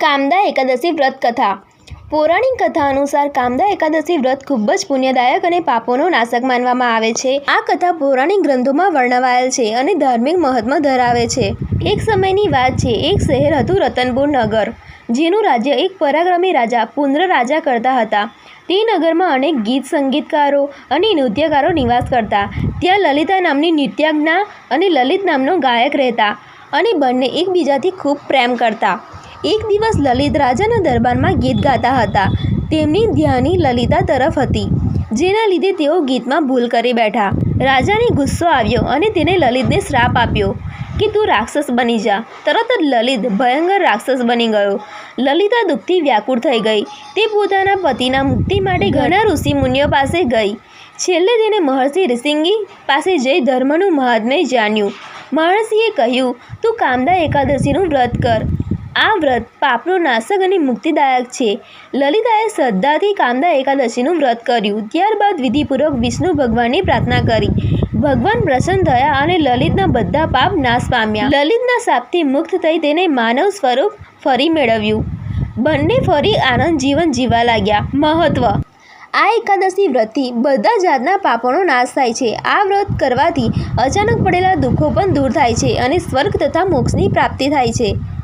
કામદા એકાદશી વ્રત કથા. પૌરાણિક કથા અનુસાર કામદા એકાદશી વ્રત ખૂબ જ પુણ્યદાયક અને પાપોનો નાશક માનવામાં આવે છે. આ કથા પૌરાણિક ગ્રંથોમાં વર્ણવાયેલ છે અને ધાર્મિક મહત્વ ધરાવે છે. એક સમયની વાત છે. એક શહેર હતું રતનપુર નગર, જેનું રાજ્ય એક પરાક્રમી રાજા પુંદ્ર રાજા કરતા હતા. તે નગરમાં અનેક ગીત સંગીતકારો અને નૃત્યકારો નિવાસ કરતા. ત્યાં લલિતા નામની નૃત્યજ્ઞા અને લલિત નામનો ગાયક રહેતા અને બંને એકબીજાથી ખૂબ પ્રેમ કરતા. એક દિવસ લલિત રાજાના દરબારમાં ગીત ગાતા હતા. તેમની ધ્યાની લલિતા તરફ હતી, જેના લીધે તેઓ ગીતમાં ભૂલ કરી બેઠા. રાજાને ગુસ્સો આવ્યો અને તેને લલિતને શ્રાપ આપ્યો કે તું રાક્ષસ બની જા. તરત જ લલિત ભયંકર રાક્ષસ બની ગયો. લલિતા દુઃખથી વ્યાકુળ થઈ ગઈ. તે પોતાના પતિના મુક્તિ માટે ઘણા ઋષિ મુનિઓ પાસે ગઈ. છેલ્લે તેને મહર્ષિ ઋષિંગી પાસે જઈ ધર્મનું મહાત્મ્ય જાણ્યું. મહર્ષિએ કહ્યું, તું કામદા એકાદશીનું વ્રત કર. આ વ્રત પાપનો નાશક અને મુક્તિદાયક છે. લલિતાએ શ્રદ્ધાથી કામદા એકાદશીનું વ્રત કર્યું. ત્યારબાદ વિધિપૂર્વક વિષ્ણુ ભગવાનની પ્રાર્થના કરી. ભગવાન પ્રસન્ન થયા અને લલિતના બધા પાપ નાશ પામ્યા. લલિતના શાપથી મુક્ત થઈ તેને માનવ સ્વરૂપ ફરી મેળવ્યું. બંને ફરી આનંદ જીવન જીવવા લાગ્યા. મહત્વ: આ એકાદશી વ્રતથી બધા જાતના પાપોનો નાશ થાય છે. આ વ્રત કરવાથી અચાનક પડેલા દુઃખો પણ દૂર થાય છે અને સ્વર્ગ તથા મોક્ષની પ્રાપ્તિ થાય છે.